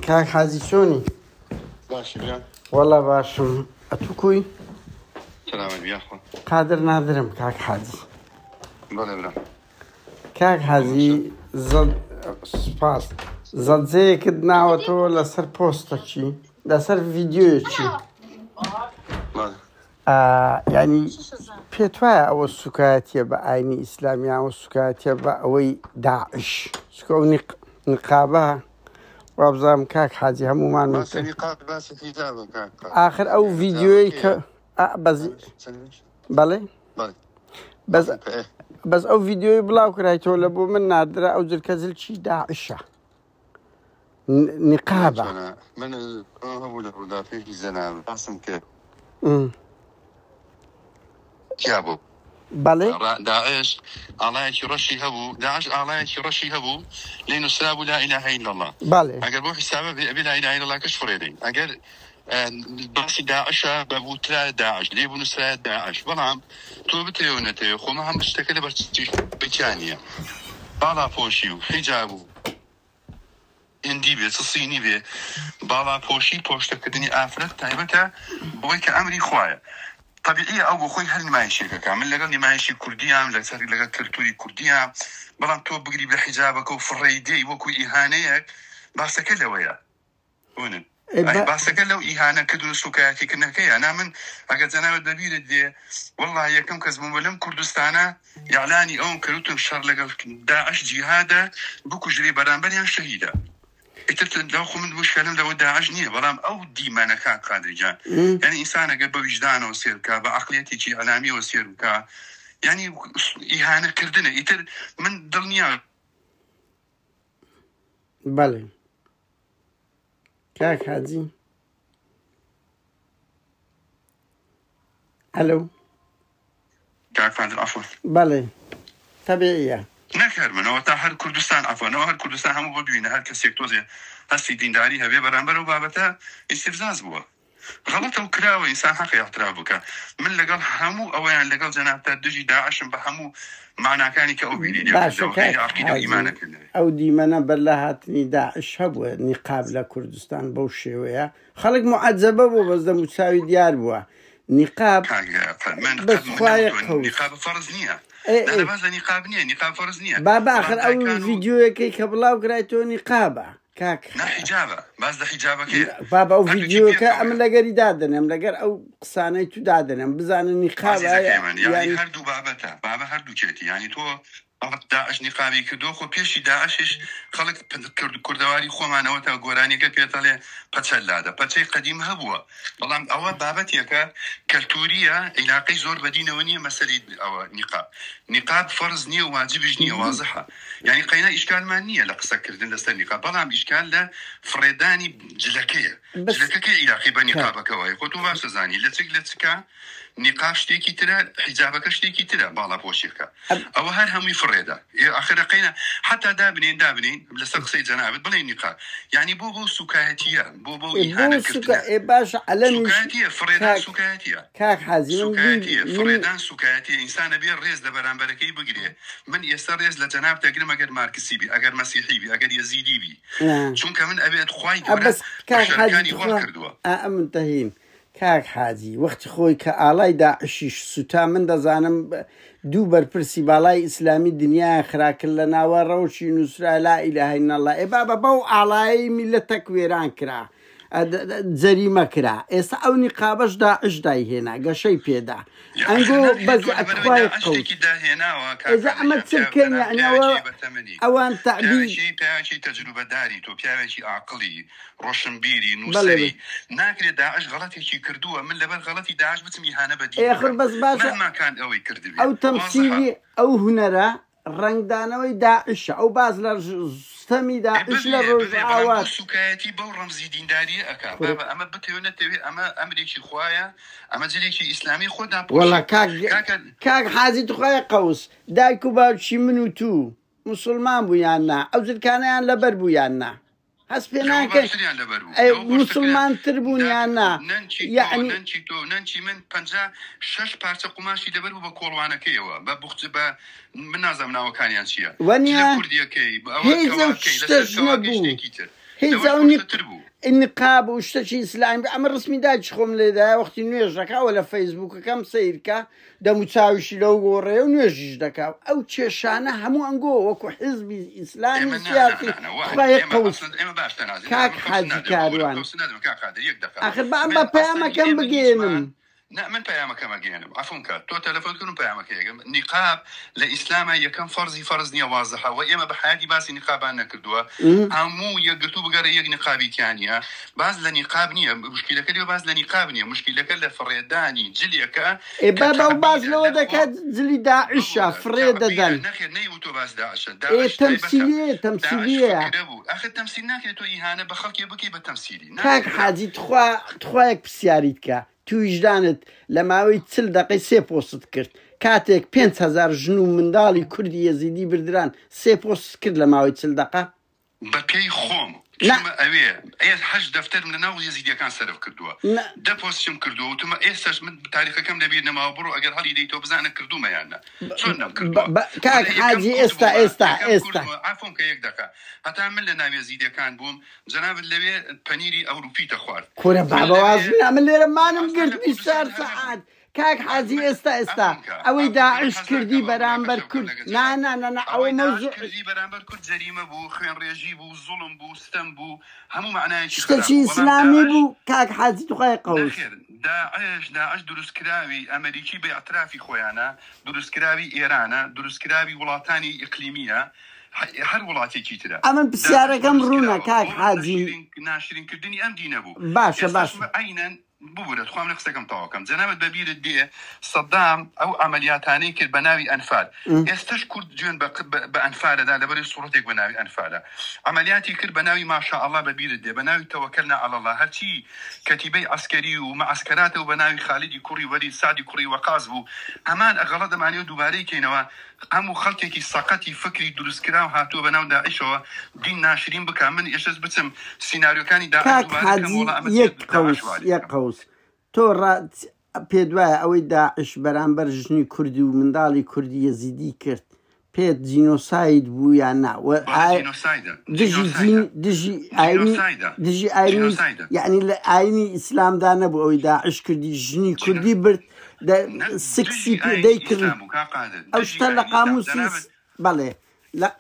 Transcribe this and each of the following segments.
كاك حازي شوني؟ باشا بيان والله باشم أتوكوي سلام بيا أخو قادر نادرم كاك حازي بلا بلا كاك حازي زد سپاس زدزي كدنا وتو لسر بوستشي لسر فيديوشي يعني بيتوايا أو السكاتية بأيني إسلامية أو السكاتية بأوي داعش سكو نقابها وابزام كاك حاجي همو ما نوت بس نقاب بس حجاب كاك آخر أو فيديوي بس بله بس أو فيديوي بلاو كرايتو لبو من نادرة أو زل كزل شي داعشة نقابة من هو له فيه زنا قاسم كيف كيابو بله داعش الله يرشي هبو داعش الله يرشي هبو لنساب لا اله الا الله بله اگر بو حسابه بلا اله الا الله كشفر يدين اگر بس داعش ببوتلا داعش ليه بنسرا داعش بلام تو بتيونته خو ما هم بشتكل بتانيه بالا فوشيو حجابو هندي بي صيني بي بالا فوشي بوشتكدني افرت تايبته بويك امري خوايا طبيعية أو خوي هل ماشي كامل لقى ماشي كردية لا سر لقى كرتوري كردية بلان تو بقري بحجابك وفريدي وكو إهانيك بس كله ويا هون أي بس كله إهانة كدو سكاتي كنا كي أنا من أجد أنا بدبير دي والله يا كم كذب ملم كردستانا يعلاني أون كروتن شر لقى داعش جهاده بكو جري برانبريان شهيدة اتت لو خو من وش كلام لو داعش نيه بلام او ديمانه كان قادر جان يعني انسان قبل وجدانه وسير كا بعقليتي شي علامي وسير كا يعني اهانه كردنا يتر من دنيا بله كاك حاجي الو كاك فاضل عفوا بله طبيعية نكر من هو هر كردستان عفوا هو هر كردستان هم بدوين هر كسيكتوزي هسي دينداري هبي برامبر وبابته استفزاز بوا غلط وكراوي انسان حق يعترافك من لقال همو او يعني لقال جنابته دجي داعش بهمو معنى كاني كأوبيلي باشا كاك او ديمانا بلهاتني داعش هبوا نقاب لكردستان بوشي ويا خلق معذبه بو بس ده متساوي ديار بوا نقاب بس خوايا قوس نقاب فرض نيه ايه بس نقاب نيه نقاب فرض نيه بابا اخر او فيديو كي كبلاو قرايتو نقابه كاك نا حجابه بس ده حجابك كي بابا او فيديو كا ام لقري دادن ام لقر او قصاني تو دادن بزان نقابه يعني هردو بابته بابا هردو كيتي يعني تو داعش نقابي كدو خو بيشي داعشش خلق كردواري خو معناته غوراني كبيتله بتشلاده بتشي قديم هبوا والله اول بابتي كالتوريه علاقي زور بدينه ونيه مساله او نقاب فرض نيه واجب نيه واضحه يعني قينا اشكال مانيه لقصه كردن لسن نقاب بلام اشكال لا فريداني جلكيه علاقي بنقابك واي خو تو باش زاني لتسكا نقاب شتيكي ترى حجابك شتيكي ترى بالا بوشيكا او هر هم يفريدا اخر قينا حتى دابنين لسقسي جنابت بلا نقاب يعني بو سكاتيه بو اهانه كردنا باش علمي سكاتيه فريدان سكاتيه كاك حازم سكاتيه فريدان سكاتيه انسان بير ريز لبرامبركي بقري من يسر ريز لجناب تقري ما قد ماركسي بي اگر مسيحي بي اگر يزيدي بي شون كمان ابي خوي بس كاك حاجي منتهين كاك حاجي وقت خوي كالاي داعشيش سوتا من دزانم دوبر برسي بالاي اسلامي دنيا خراك لنا وروشي نسرا لا اله الا الله اي بابا بو الاي ملتك ويران كرا جريمه كرا اس او نقابش داعش داي هنا قشي بيدا انقو بس اخوي اذا عملت سلكين يعني اوان تعبيد شي تجربه داري تو شي عقلي روشنبيري نوسري ناكل داعش غلطي شي كردوه من لبر غلطي داعش بتسمي هانا بدي اخر بس باشا مهما كان قوي كردبي او تمثيلي او هنرا رنگدانوي داعش او باز لرستمي داعش للرجعوات سكاتي بو رمزي دينداري اكا بابا اما بتيونتي اما امريكي خوايا اما جليكي اسلامي خدنا والله كاك حازي تخوايا قوس دايكو باشي منو تو مسلمان بو يانا او زل كان يان لبر بو يانا حسبنا كي مسلمان تربون يانا يعني ننشي من بنجا شش بارت قماشي لبر بكولوانا كيوا ببخت با من نظام ناو كان يانشيا ونيا كرديه كي هيزو شتجنبو هي النقاب وشتشي إسلامي أمر رسمي داج خم لذا وقت نيجركا ولا فيسبوك كم سيركا ده متساويش لو وري ونيجج دكا أو تشانة همو أنجو وكو حزب إسلامي سياسي خايق قوس كاك حاجي كاروان آخر بقى بياما كم بجينم لا من بيامك ما جينا عفونك تو تلفون كنوا بيامك نقاب لإسلام يكن فرض نية واضحة وإما بحاجة بس نقاب أنا كردوا همو يقطو بقرا نقابي تانية بس لنقاب نية مشكلة كده بس لنقاب نية مشكلة كده فريداني جليك بابا وباز لو دكات جلي داعش فريدة دل نخير نيوتو بس داعش تمثيلية أخذ تمثيلنا كده تو إهانة بخلك يبكي بالتمثيلي كاك حاجي تخواك بسياريتك تو وجدانت لماوي تسل دقي سي بوست كرت كاتك 5000 جنو منداڵی کوردی یەزیدی بردران سێ پۆست کرد لەماوەی تسل دقە بەپێی خۆم ئەوێ هەش دەفتەر منە ناو یەزیدیەکان سەرف کردووە دە پۆستیم کردووە وتمە ئێستاش من تاریخەکەم لەبیر نەماوە بڕۆ ئەگەر هەڵی دەیتەوە بزانە کردومەیانە چۆن نەمکردووە کاک حاجی ئێستا عفۆم کە یەک دەکە هەتا من لە ناو یەزیدیەکان بووم جەنابەت لەوێ پەنیری ئەوروپی دەخوارد کورە بابەوازنا من لێرە مانم گرت 24 سەعات كاك حاجي استا اوي داعش كردي برامبر كرد نا او موضوع كردي برامبر كرد جريمه بو خوين ريجي بو ظلم بو ستم بو همو معناه شي اسلامي بو كاك حاجي تخاي قوس داعش دروس كراوي امريكي باعترافي خويانا دروس كراوي ايران دروس كراوي ولاتاني اقليميه هر وڵاتێکی ترە ئەمن پرسیارەکەم ڕوونە کاک حاجی ناشرینکردنی ئەم دینە بوو باشە عینەن ببورە خۆم لە قسەکەم تەواوکەم جەنابەت بەبیرت دێ سەدام ئەو عەمەلیاتانەی کرد بە ناوی ئەنفال ئێستاش کورد جوێن بە ئەنفالەدا لەبەری سوڵەتێک بە ناوی ئەنفالە عەمەلیاتی کرد بە ناوی ماشاءالله بەبیرت دێ بە ناوی تەوەکەلنا عەلە الله هەرچی کەتیبەی عەسکەری و مەعەسکەراتە و بە ناوی خالیدی کوڕی وەلید سعدی کوڕی وەقاز بوو ئەمان ئەغەڵە دەمانێت دووبارەی کەینەوە هەموو خەڵکێکی سەقەتی فکری دروستکرا و هاتووە بە ناو داعشەوە دین ناشرین بکە من ئێشەش بچم سیناریۆکانی داعش یەک قەوس تۆ پێت وایە ئەوەی داعش بەرامبەر ژنی کوردی و منداڵی کوردی یەزیدی کرد پێت جینۆساید بوو یان نا دژی ئاینی یعنی لە ئاینی ئیسلامدا نەبوو ئەوەی داعش کردی ژنی کوردی برد سکسی پێدەی کرد ئەو شتە لە قاموسی بەڵێ لا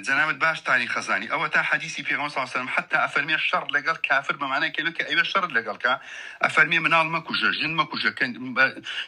جنابت باش تاريخ خزاني او تا حديثي في صلى الله عليه وسلم حتى افرمي الشر لقال كافر بمعنى كلمه ايوه الشر لقال كا افرمي منال مكوجه جن مكوجه كان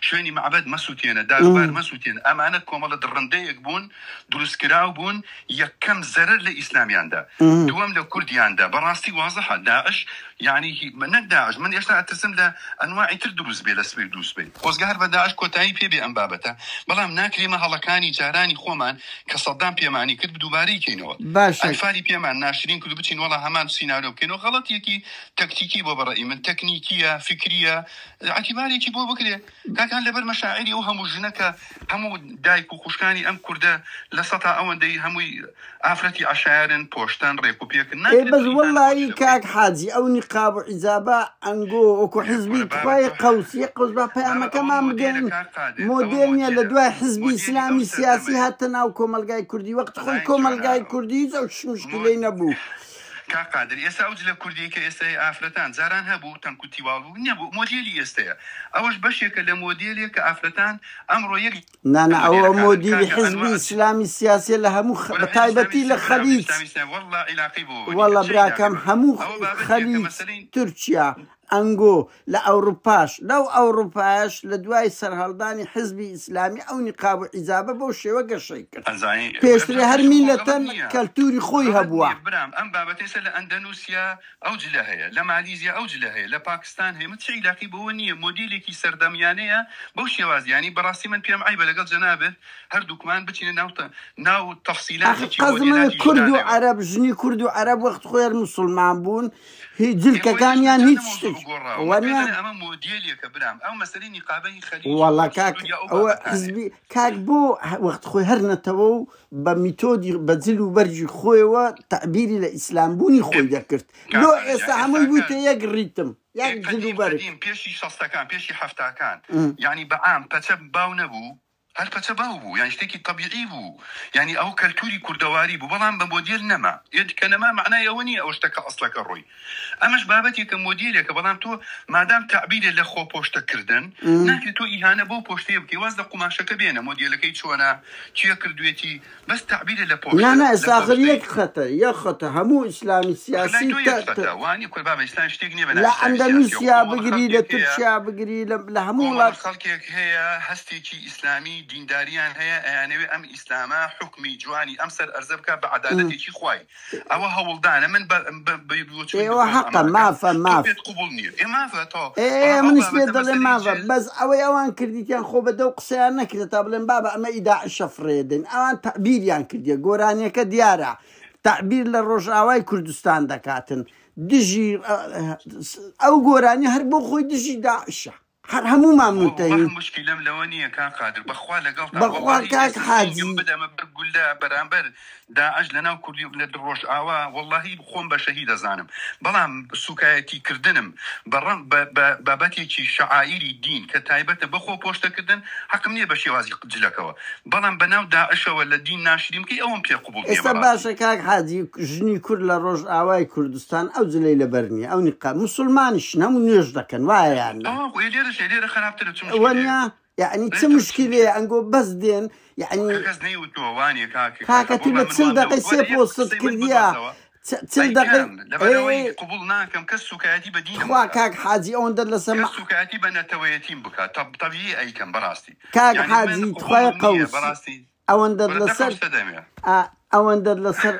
شويني معبد مسوتين داربار مسوتين امانه كومل درندي يقبون دروس كراو بون يكم زرر لاسلامي عنده دوام لكردي عنده براستي واضحه داعش يعني من داعش من يشتغل اتسم له انواع تدرس بلا سبيل دوس بي وزغهر بداعش كوتاي بي انبابته بلا مناكري ما هلكاني جاراني خومان كصدام بي معني كتب دوباري كينو الفاري بيمان ناشرين كتب بتشين والله همان سيناريو كينو غلط يكي تكتيكي ببرأي من تكنيكية فكرية اعتباري كي بو بكري كان لبر مشاعري وهمو جنكا همو دايكو خوشكاني ام كرده لسطا اون دي همو افرتي عشائرن بوشتان ريكو بيكن بس والله كاك حاجي او نقاب عزابة انقو وكو حزبي تخواي قوسي قوس بابا كمان مجين موديلنيا لدواء حزبي اسلامي سياسي هاتنا وكومالغاي كردي وقت خوي كومالغاي كردي زوج مشكلة نبو كقادر يسا أوجل كردي كيسا أفرتان زاران هبو تنكتي والو نبو موديلي يسا أوش بشيك لموديلي كأفرتان أمرو يجي نا أو موديلي حزبي إسلامي سياسي لهمو بتايبتي لخليج والله علاقيبو والله براكم همو خليج تركيا أنجو لأوروباش لدواي سرهالداني حزبي إسلامي أو نقاب عزابة بوشي وقشيك بيشتري هر ملة كالتوري خوي هبوا برام أم بابتيسا لأندونوسيا أو جلاهية لماليزيا أو جلاهية لباكستان هي متشعي لاقي بوانية موديلي كي سرداميانية بوشي وازي يعني براسي من بيام عيبة لقل جنابه هر دوكمان بتشين ناو تفصيلات قزم كرد وعرب جني كرد وعرب وقت خويا المسلمان بون هي جلكا كان يعني هيتشتك وانا امام موديلي كبرام او مثلا نقابي خليج والله كاك هو حزبي كاك بو وقت خوي هرنا تو بميثودي بزلو برجي خوي وتعبيري للاسلام بوني خوي ذكرت لو استعمل بوته يقريتم يقزلو برجي بيشي شخص كان بيشي حفتا كان يعني بعام بتب باو نبو هەرپەچە باو بوو یان شتێکی طبیعی بوو یعنی ئەو کەلتوری کوردەواری بوو بەڵام بە مۆدیل نەما کە نەما معنای ئەوە نیە ئەو شتەکە ئەسڵەکە ڕۆی ئەمەش بابەتێکە مۆدیلێکە بەڵام تۆ مادام تعبیرێ لە خۆ پۆشتەکردن ناکرێت تۆ ئیهانە بۆ پۆشتەیە بکەی واز لە قوماشەکە بێنە مۆدیلەکەی چۆنە چیە کردوێتی بەس تعبیرێ لە پۆشت نه ئێستاخر یەک خەتە هەموو ئیسلامی سیاسی وانی کورد بابە ئیسلام شتێک نییە لە ئەندەنوسیا بگری لە تورکیا بگری لە هەموو وڵات خەڵکێک هەیە هەستێکی ئیسلامی دینداریان هەیە ئەیانەوێ ئەم ئیسلامە حکمی جوانی ئەم سەر ئەرزە بکە بە عەدالەتێکی خوای ئەوە هەوڵدانە من ئێوە حەقە مافە قبول نییە مافە تۆ منش پێ دەڵێ مافە بەس ئەوەی ئەوان کردیتیان خۆ بەدە و قسەیان نەکرێت تا بڵێن بابە ئەمە ئیداعشە فڕێدن ئەوان تەعبیریان کردیە گۆرانیەکە دیارە تعبیر لە ڕۆژئاوای کوردستان دەکاتن دژی ئەو گۆرانی هەر بۆ خۆی دژی داعشە هەر هەمومان متەهیم مشکلەم لەوە نییە کاک قادر بەخوا لەگەڵ بەخوا کاک حاجی بدەمە بەرگولە بەرامبەر داعش لەناو کوردی لە ڕۆژئاوا وەڵڵاهی خۆم بە شەهید دەزانم بەڵام سوکایەتی کردنم بابەتێکی شەعائیری دین کە تایبەتە بەخۆ پۆشتەکردن حەقم نییە بە شێوازی جلەکەوە بەڵام بەناو داعشەوە لە دین ناشریم کەی ئەوم پێ قبول نییە ئێستا باشە کاک حاجی ژنی کورد لە ڕۆژئاوای کوردستان ئەو جلەی لەبەر نییە ئەو نیقاب موسڵمانیشن هەموو نوێژ دەکەن وایە لێرە خراپترە وەنیا یعنی چه مشکلەیە ئەنگۆ بەس دێن یعنی کاکەتی بە چل دقی سێ پۆست کردیە چل دقی قبول ناکەم کەس سوکایەتی بە دین خوا کاک حاجی ئەوەندە لەسەر سوکایەتی بە نەتەوەیەتیم بکات طبیعی ئەیکەم بەڕاستی کاک حاجی خوای قەوس ئەوەندە لەسەر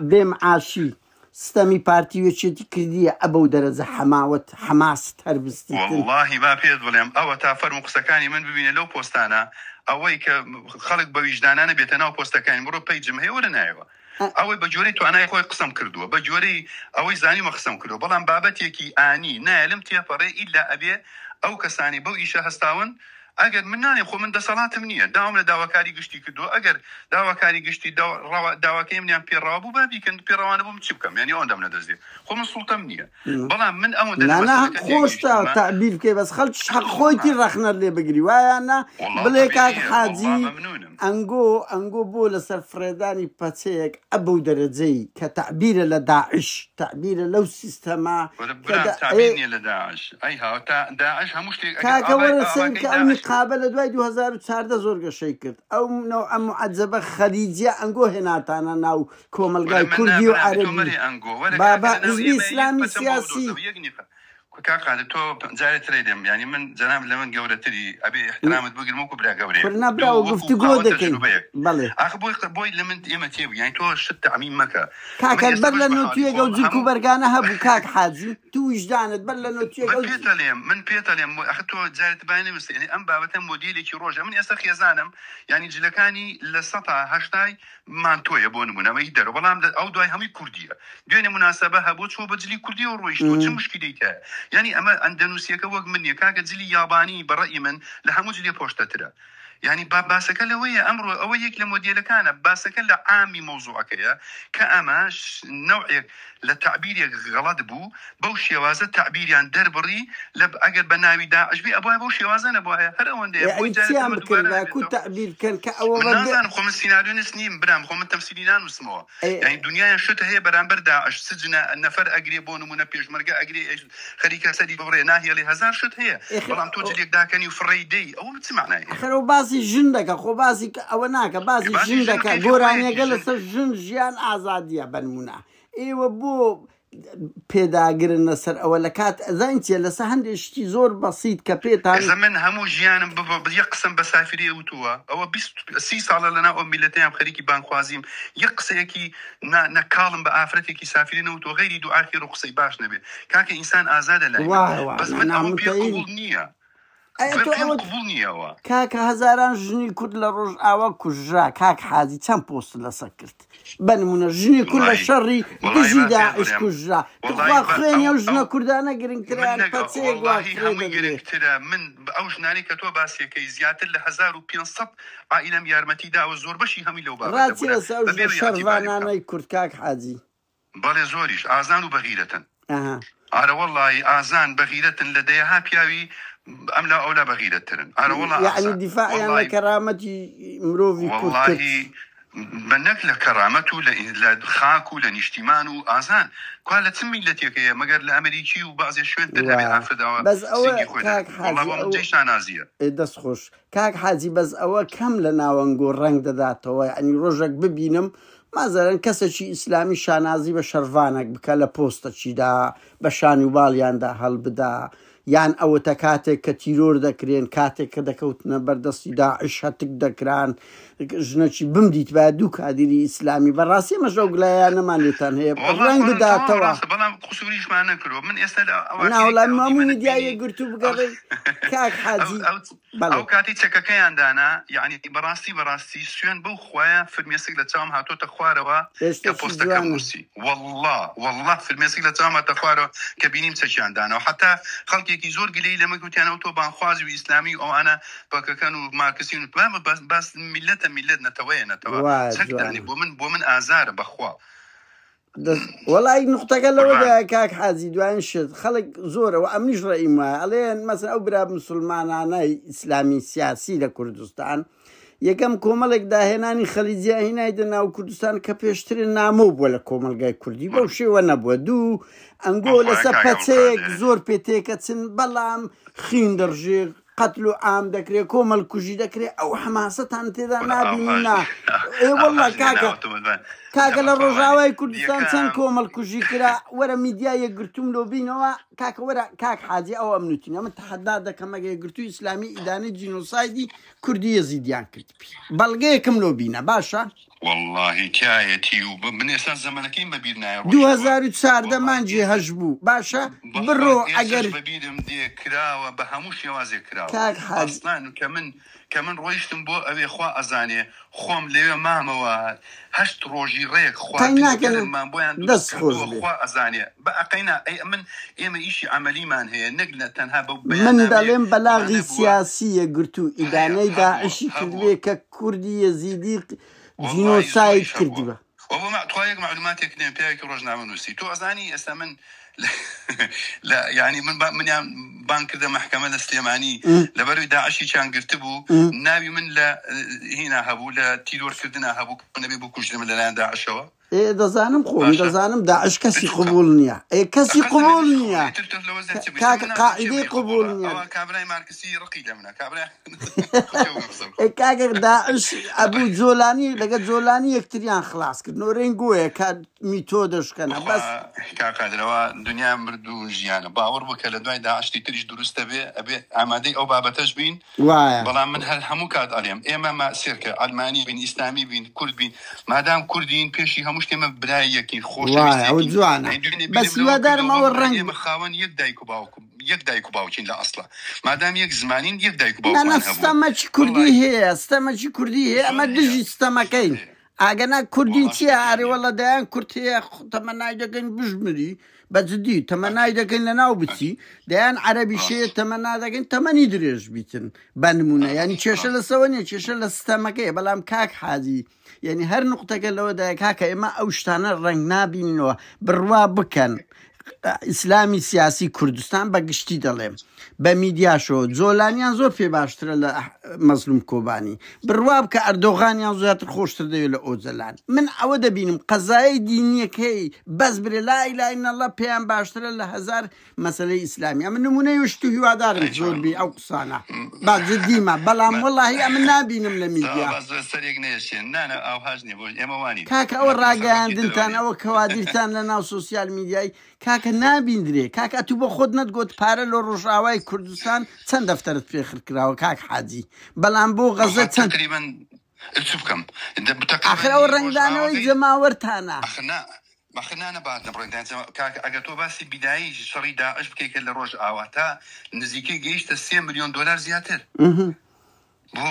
بێمعاشی ستەمی پارتیوێکێتی کردیە ئەبەو دەرەجە حەماوەت حەماست هەربستی واللهی با پێت بڵێم ئەوە تا فەرمو قسەکانی من ببینە لەو پۆستانە ئەوەی کە خەڵک بە ویژدانانە بێتە ناو پۆستەکانی بڕۆ پەیجم هەیە وەرە نایەوە ئەوەی بە جۆرەی توانای خۆی قسەم کردووە بە جۆرەی ئەوەی زانیمە قسەم کردو بەڵام بابەتێکی ئانی نایلم تێپەڕێ ئیلا ئەبێ ئەو کەسانی بەو ئیشە هەستاون ئەگەر من نانێ خۆ من دەسەڵاتم نییە داوام لە داواکاری گشتی کردو ئەگەر داواکاری گشتی داواکەی منیان پێڕاوە بوو با بیکەن پێڕەوانە بووم چی بکەم یعنی ئەوەندەم نەدەستێ خۆ من سوڵتەم نییە بەڵام من ئەوەندە خۆشتا تعبیر بکەی بەس خەڵک حەق خۆیتی ڕەخنەر لێ بگری وایانە بڵێ کاک حاجی ئەنگۆ بۆ لەسەر فرێدانی پەچەیەک ئەبەو دەرەجەی کە تعبیرە لە داعش تعبیرە لەو سیستەما لە داعش ئەی هاوتا داعش هەموو شتێک کاکە وەرەسەن کە ئەو نقابە لە دوای 2014 زۆر گەشەی کرد ئەو نەو ئەم معەجەبە خەریجە ئەنگۆ هێناتانە ناو کۆمەلگای کوردی و عەرەبی بابا حیزبی ئیسلامی سیاسی کاک قادر تۆ جارێت ترێدەم ینی من جەناب لە من گەورەتری ئەبێ احترامت بگرم وەکو برا گەورەیە نەبرا و گفتوگۆ دەکەین بەڵێ ئاخ بۆی لە من ئێمە تێبوو یانی تۆ شت تەعمیم مەکە کاکە بەر لە نۆتوێگە و جلک و بەرگانە هەبوو کاک حاجی تو ویژدانت بەر لە نۆتوێگە من پێتەڵێم ئەخ تۆ جارێت باینە وست ینی ئەم بابەتە مۆدیلێکی ڕۆژە من ئێستا خێزانم ینی جلەکانی لە 180 مانتۆیە بۆ نمونەوەی دەرە بەڵام ئەو دوای هەمووی کوردیە دوێنێ مناسەبە هەبوو چۆ بە جلی کوردی و ڕۆیشتەوە چ مشکلەی هەیە یعنی ئەمە ئەندەنوسیەکە وەک من نییە کاکە جلی یابانی بەڕەئی من لە هەموو جلێ پۆشتەترە یعنی باسەکە لەوەیە ئەمڕۆ ئەوە یەک لە مۆدیلەکانە باسەکە لە عامی مەوزوعەکەیە کە ئەمەش نەوعێک لە تعبیرێک غەڵەت بوو بەو شێوازە تعبیریان دەربڕی لە ئەگەر بە ناوی داعشبی ئەبووە بەو شێوازە نەبووە هەر ئەوەندەیە تعبیرکەن کە ئەوە نازانم خۆ من سیناریۆ نووس نیم برام خۆ من تەمسیلی نانووسمەوە یعنی دنیایان شت هەیە بەرامبەر داعش سجنە نەفەر ئەگرێ بۆ نمونە پێشمەرگە ئەگرێ خەریکە سەری بڕێ ناهێڵی هەزار شت هەیە بەڵام تۆ جلێک داکەنی و فڕێی دەی ئەوە چ معنای خەرەوە باسی ژن دەکە خۆ باسی ئەوە ناکە باسی ژن دەکە گۆرانیەکە لەسەر ژن ژیان ئازادیە بنمونە ئێوە بۆ پێداگرن لەسەر ئەوە لە کات ئەزانچێ لەسەر هەندێشتی زۆر بەسیت کە پێتان من هەموو ژیانم یەک قسم بە سافری وتووە ئەوە 30 ساڵە لەناو ئەو میلەتەیان خەریکی بانخوازیم یەک قسەیەکی نەکاڵم بە ئافرەتێکی سافری نەوتوە غەیری دوعاخیر و قسەی باش نەبێ کاکە ئینسان ئازادە لای بەس من ئەوە پێقبوڵ نییە کاکە هەزاران ژنی کورد لە ڕۆژئاوا کوژرا کاک حاجی چەند پۆست لەسەر کرد بنمونە ژنی کورد لە شەڕی دژی داعش کوژرا تخوا خوێنی ئەو ژنە کوردانە گرنگتریان پەچەیەک گرنگترە من ئەو ژنانی کە تۆ باسیەکەی زیاتر لە 1500 عائیلەم یارمەتیدا و زۆر بەشی هەمی لەو ڕاتی لەسەر شەڕوانانەی کورد کاک حاجی بەڵێ زۆریش ئازان و بەغیرەتن ئارە وەڵڵی ئازان بەغیرەتن لە دەیەها پیاوی ام لا او لا بغيرترن انا والله يعني دفاع يعني كرامتي مروفي والله منك لكرامته لخاكو لنجتمانو آزان قال تسمي لتيك يا مقر لأمريكي وبعض الشوين تلعب عفدا بس أول كاك حازي والله بمجيش نازية دس خوش كاك حازي بس أول كم لنا ونقول رنگ داته يعني رجك ببينم مثلا كسشي إسلامي شانازي بشرفانك بكلا بوستا شي دا بشاني باليان دا هل بدا يعني أو تكاتك كتيرور دكرين كاتك كدكوتنا بردسي داعش هتك دكران جنشي بمديت بعدوك هذه إسلامي براسي مش أقول يا أنا ما نتان هي الرنگ دا توا بلا خسوريش ما نكرو من يستل أنا ولا ما ميديا يقرتو بقري كاك حاجي أو كاتي تشككي عندنا يعني براسي سيان بو خوايا في الميسيقى تاعهم هاتو تخواروا كبوستا كمرسي والله في الميسيقى تاعهم تخواروا كبينيم تشي عندنا وحتى خلقي كي زور قليل لما قلت انا اوتو بانخوازي واسلامي او انا كانوا ماركسيين بس ملتنا توينا يعني بومن ازار بخوا والله نقطة قال له كاك حازي دوان شد خلق زوره وامنيش رأي ما علين مثلا أبرا مسلمان أنا إسلامي سياسي لكردستان يكم كوملك دا هناني خليجي هنا يدنا وكردستان كبيشتري ناموب ولا كومل كردي بوشي ونبو دو أنقول سبتيك زور بيتيك تسن بلام خين درجي قتلوا عام دكري كومل كوجي دكري أو حماسة أنتذا نابينا إيه والله كاكا للرجاوي كردستان سن كومل كوجي كرا ورا ميديا يقرتم لو بينوا كاكا ورا كاك حاجي أو أمنوتين أما تحدادا كما يقرتو إسلامي إداني جينوسايدي كردي يزيديان كتبي بلغيكم لو بينا باشا والله كايتي ومن اساس زمانكين ما بيدنا 2004 ده مانجي هجبو باشا برو اگر ببيدم دي كرا وبهموش يوازي كرا اصلا كمن رويشتم بو ابي خوا ازاني خوم لي ما مواد هشت روجي ريك خوا ما دس خوا ازاني بقينا اي من ايما ايشي عملي مان هي نقله تنها من دلم بلاغي سياسيه قرتو اداني داعشي كدوي ككردي يزيدي جينوسايد كردبه وما تخيل معلوماتك كنين بيك رجنا منوسي تو ازاني استمن لا يعني من يعني بانك ذا محكمة السليماني لبرو داعشي كان قرتبو نابي من لا هنا هبو لا تيدور كردنا هبو نبي بوكوش من لا داعشوا إيه دزانم خوم دزانم داعش كسي قبولنيا إيه كسي قبولنيا قاعدة قبولنيا كابراي ماركسي رقي لمنا كابراي إيه كاغر داعش أبو زولاني لقى زولاني يكتريان خلاص كده رينجوه كاد ميثودش كنا بس كاقدروا الدنيا مردو جيانا باور بكلا دواي داعش تيجي دروس أبي عمادي أو بابتش بين بلا من هالهمو كاد عليهم إما ما سيرك علماني بين إسلامي بين كرد بين ما دام كردين بيشي هموش كما براية كي خوش بس يودار ما ورنج مخاون يك باوكين لا أصلا ما دام يك زمانين يك باوكين أنا استمج كردي هي أما دجي استمكين أجانا كردين تياري والله دان كرتي تمنى يدقن بجمري بزدي تمنى يدقن لنا وبتي دان عربي شيء تمنى يدقن تمني دريج بيتن بنمونا يعني تشل سواني تشل استمكي بلام كاك حازي يعني هر نقطة قالوا ده كاكا إما أوشتانا رنگ نابينوا بروا بكن إسلامي سياسي كردستان بقشتي دلهم بميديا شو زولانيان زور في باشتر مظلوم كوباني برواب كأردوغانيان زوات الخوشتر ديو لأوزلان من عودة بينم قضايا دينية كي بس بري لا إله إلا الله بيان باشتر لهزار مسألة إسلامية من نمونه يشتو هوادارم زور بي أو قصانا بعد ديما بلام والله من نابينم لميديا كاكا أو الراقان دنتان أو كوادرتان لنا وسوسيال ميدياي كاكا نابين دري كاكا تو بخود نتقود بارلو رجاوي كردستان چند دفترت فيخر كراو كاك حاجي بلان بو غزة چند تقريبا السبكم آخر أو رنگدانوي جماورتانا أخنا أنا بعد نبرد كاك أجتوا بس بداية شري داعش بكيك اللي رج آواتا نزيكي جيش $100 مليون زيادة بۆ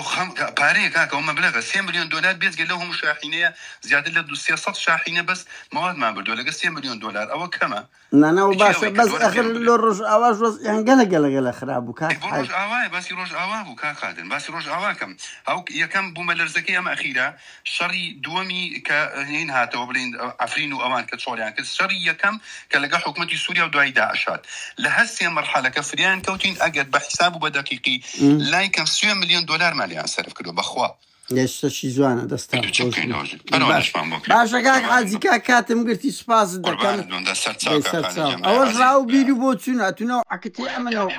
پارەیە کاکە ئەو مەبلەغە 3 ملیۆن دلار بێزگە لەو هەموو شاحینەیە زیاتر لە 300 شاحینە بەس ماوەتمان بردووە لەگە 3 ملیۆن دلار ئەوە کەمە نانەوە باشە بەس ئەخر لە ڕۆژ ئاواش گەلە خراپ بوو ڕۆژ ئاوای باسی ڕۆژ ئاوا بوو کاکادن باسی ڕۆژ ئاواکەم ئەو یەکەم بوومە لەرزەکەی ئەمە ئەخیرە شەڕی دووەمی کە هین هاتەوە بڵین ئەفرین و ئەوان کە چۆڵیان کرد شەڕی یەکەم کە لەگە حکوومەتی سووریا و دوای داعشات لە هەستێ مەرحەلەکە فریان کەوتین ئەگەر بە حیساب و بە دەقیقی لای کەم 3 ملیۆن دلار مالیان سەرف کردو بەخوا لێشتەشی جوانە دەستان باشە کاک حاجی کاتم گرتی سوپاس دەکەم ئەوەش ڕاو بیر و بۆ چوون هاتوونەوە عەکەتی ئەمەنەوە